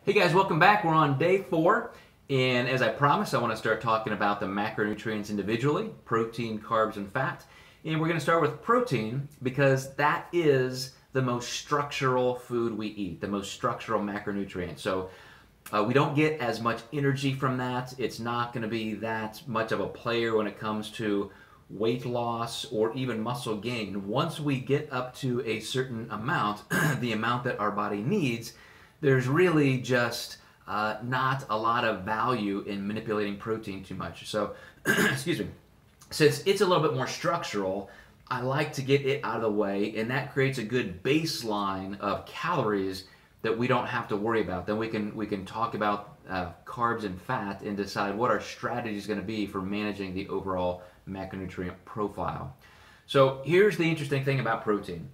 Hey guys, welcome back. We're on day 4, and as I promised, I want to start talking about the macronutrients individually, protein, carbs, and fat. And we're going to start with protein because that is the most structural food we eat, the most structural macronutrient. So we don't get as much energy from that. It's not going to be that much of a player when it comes to weight loss or even muscle gain. Once we get up to a certain amount, the amount that our body needs, there's really just not a lot of value in manipulating protein too much. So, excuse me, since it's a little bit more structural, I like to get it out of the way, and that creates a good baseline of calories that we don't have to worry about. Then we can talk about carbs and fat and decide what our strategy is going to be for managing the overall macronutrient profile. So here's the interesting thing about protein.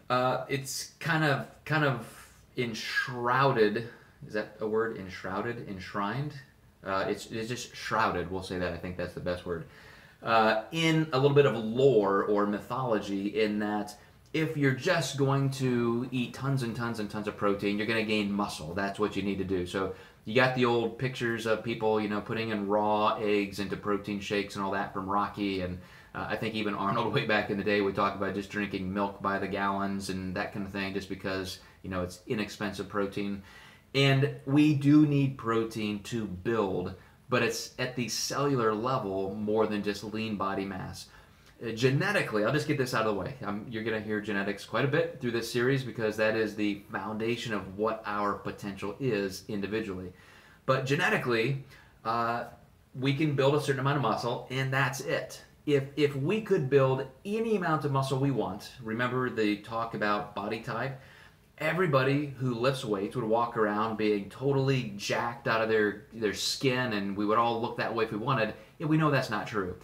It's kind of enshrouded. Is that a word? Enshrouded, enshrined. It's just shrouded. We'll say that. I think that's the best word. In a little bit of lore or mythology, in that if you're just going to eat tons and tons and tons of protein, you're going to gain muscle. That's what you need to do. So you got the old pictures of people, putting in raw eggs into protein shakes and all that from Rocky, and I think even Arnold way back in the day would talk about just drinking milk by the gallons and that kind of thing, just because it's inexpensive protein. And we do need protein to build, but it's at the cellular level more than just lean body mass. Genetically, I'll just get this out of the way. You're going to hear genetics quite a bit through this series because that is the foundation of what our potential is individually. But genetically, we can build a certain amount of muscle, and that's it. If we could build any amount of muscle we want, remember the talk about body type, everybody who lifts weights would walk around being totally jacked out of their skin, and we would all look that way if we wanted, and we know that's not true.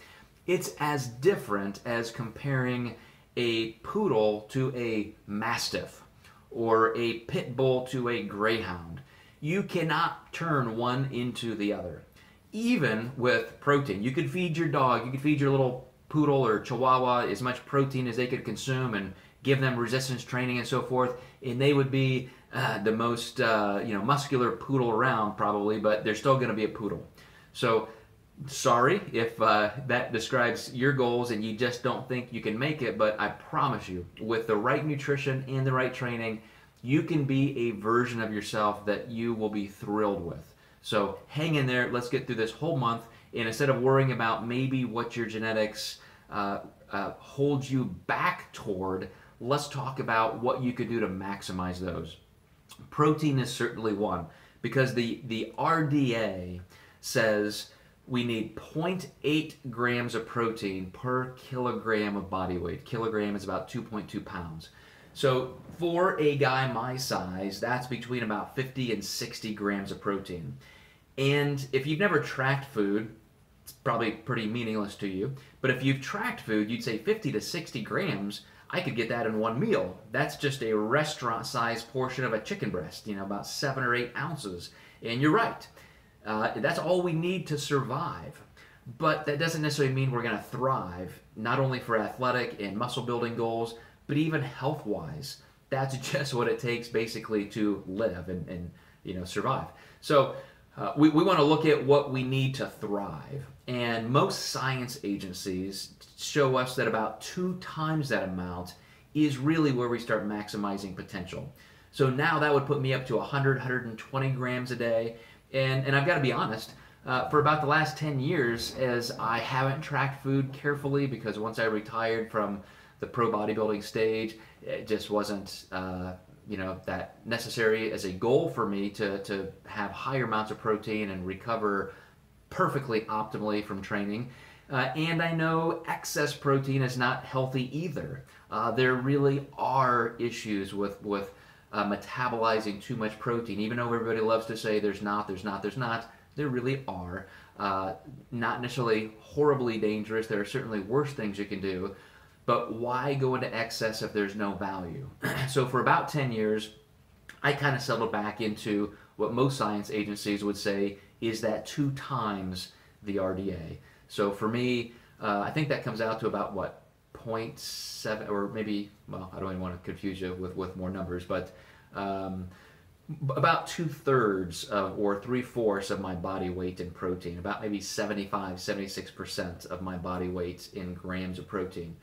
It's as different as comparing a poodle to a mastiff or a pit bull to a greyhound. You cannot turn one into the other. Even with protein, you could feed your dog, you could feed your little poodle or chihuahua as much protein as they could consume and give them resistance training and so forth, and they would be the most muscular poodle around probably, but they're still going to be a poodle. So sorry if that describes your goals and you just don't think you can make it, but I promise you, with the right nutrition and the right training, you can be a version of yourself that you will be thrilled with. So hang in there. Let's get through this whole month, and instead of worrying about maybe what your genetics hold you back toward, let's talk about what you could do to maximize those. Protein is certainly one, because the RDA says we need 0.8 grams of protein per kilogram of body weight. Kilogram is about 2.2 pounds. So for a guy my size, that's between about 50 and 60 grams of protein. And if you've never tracked food, it's probably pretty meaningless to you. But if you've tracked food, you'd say 50 to 60 grams, I could get that in one meal. That's just a restaurant-sized portion of a chicken breast, about 7 or 8 ounces. And you're right. That's all we need to survive. But that doesn't necessarily mean we're going to thrive, not only for athletic and muscle building goals, but even health-wise. That's just what it takes basically to live and survive. So we want to look at what we need to thrive. And most science agencies show us that about 2 times that amount is really where we start maximizing potential. So now that would put me up to 100, 120 grams a day. And I've got to be honest, for about the last 10 years, as I haven't tracked food carefully, because once I retired from the pro bodybuilding stage, it just wasn't that necessary as a goal for me to have higher amounts of protein and recover perfectly optimally from training. And I know excess protein is not healthy either. There really are issues with metabolizing too much protein. Even though everybody loves to say there's not, there really are. Not necessarily horribly dangerous. There are certainly worse things you can do. But why go into excess if there's no value? So for about 10 years, I kind of settled back into what most science agencies would say is that 2 times the RDA. So for me, I think that comes out to about, what, 0.7, or maybe, well, I don't even want to confuse you with more numbers, but About 2/3 of, or 3/4 of my body weight in protein, about maybe 75, 76% of my body weight in grams of protein.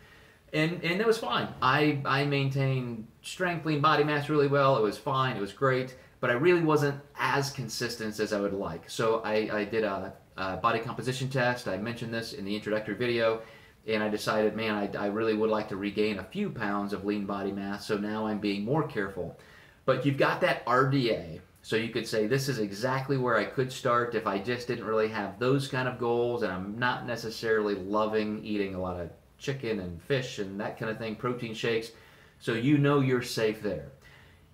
And that was fine. I maintained strength, lean body mass really well. It was fine. It was great. But I really wasn't as consistent as I would like. So I did a body composition test. I mentioned this in the introductory video. And I decided, man, I really would like to regain a few pounds of lean body mass. So now I'm being more careful. But you've got that RDA. So you could say this is exactly where I could start if I just didn't really have those kind of goals and I'm not necessarily loving eating a lot of chicken and fish and that kind of thing, protein shakes. So you know you're safe there.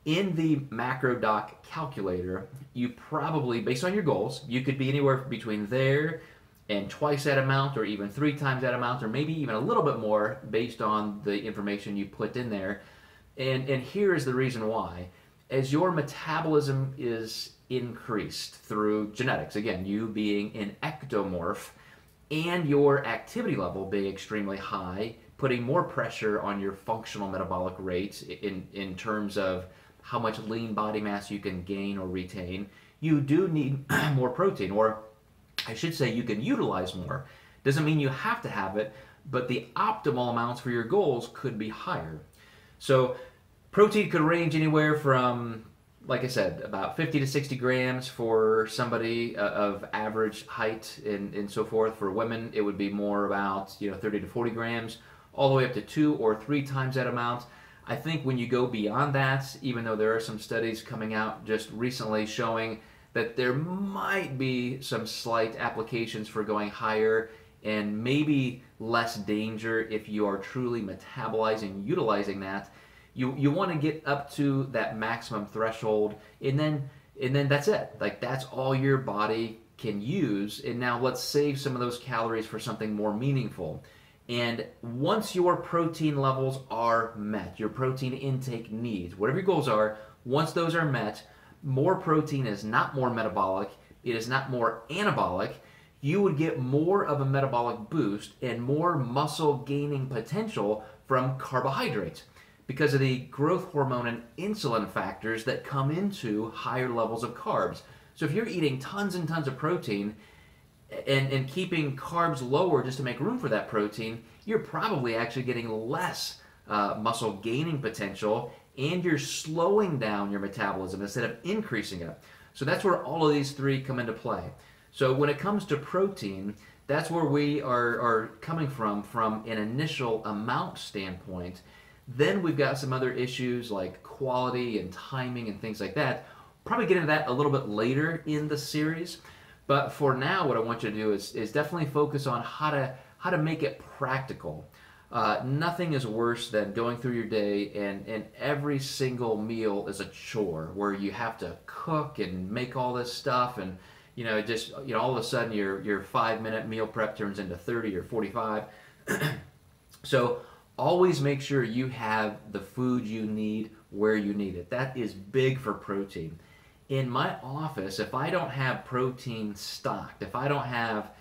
In the MacroDoc calculator, you probably, based on your goals, you could be anywhere between there and twice that amount or even 3 times that amount or maybe even a little bit more based on the information you put in there. And here is the reason why. As your metabolism is increased through genetics, again, you being an ectomorph, and your activity level being extremely high, putting more pressure on your functional metabolic rate in terms of how much lean body mass you can gain or retain, you do need more protein, or I should say you can utilize more. Doesn't mean you have to have it, but the optimal amounts for your goals could be higher. So protein could range anywhere from, like I said, about 50 to 60 grams for somebody of average height and so forth. For women, it would be more about 30 to 40 grams, all the way up to 2 or 3 times that amount. I think when you go beyond that, even though there are some studies coming out just recently showing that there might be some slight applications for going higher and maybe less danger if you are truly metabolizing, utilizing that. You want to get up to that maximum threshold, and then that's it. Like, that's all your body can use. And now let's save some of those calories for something more meaningful. And once your protein levels are met, your protein intake needs, whatever your goals are, once those are met, more protein is not more metabolic, it is not more anabolic. You would get more of a metabolic boost and more muscle gaining potential from carbohydrates, because of the growth hormone and insulin factors that come into higher levels of carbs. So if you're eating tons and tons of protein and keeping carbs lower just to make room for that protein, you're probably actually getting less muscle gaining potential, and you're slowing down your metabolism instead of increasing it. So that's where all of these three come into play. So when it comes to protein, that's where we are coming from an initial amount standpoint. Then we've got some other issues like quality and timing and things like that. Probably get into that a little bit later in the series. But for now, what I want you to do is definitely focus on how to make it practical. Nothing is worse than going through your day and every single meal is a chore where you have to cook and make all this stuff, and all of a sudden your 5-minute meal prep turns into 30 or 45. So always make sure you have the food you need where you need it. That is big for protein. In my office, if I don't have protein stocked, if I don't have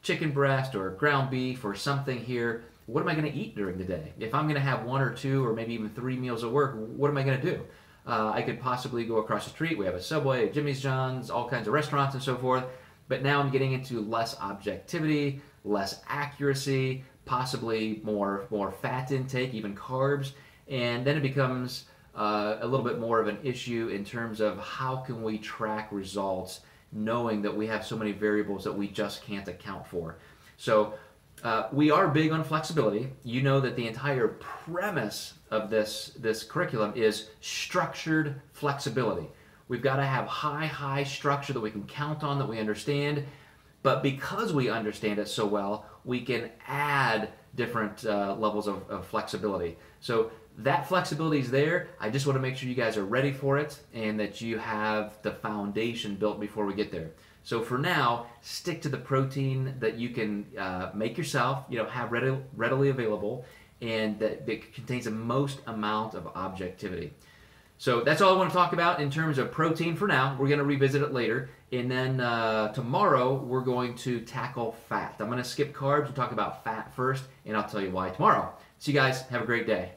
chicken breast or ground beef or something here, what am I going to eat during the day? If I'm going to have 1 or 2 or maybe even 3 meals at work, what am I going to do? I could possibly go across the street. We have a Subway, a Jimmy's John's, all kinds of restaurants and so forth. But now I'm getting into less objectivity, less accuracy, possibly more fat intake, even carbs, and then it becomes a little bit more of an issue in terms of how can we track results knowing that we have so many variables that we just can't account for. So we are big on flexibility. You know that the entire premise of this curriculum is structured flexibility. We've got to have high structure that we can count on, that we understand. But because we understand it so well, we can add different levels of flexibility. So that flexibility is there. I just want to make sure you guys are ready for it and that you have the foundation built before we get there. So for now, stick to the protein that you can make yourself, have readily available, and that contains the most amount of objectivity. So that's all I want to talk about in terms of protein for now. We're going to revisit it later. And then tomorrow, we're going to tackle fat. I'm going to skip carbs and talk about fat first, and I'll tell you why tomorrow. So you guys, have a great day.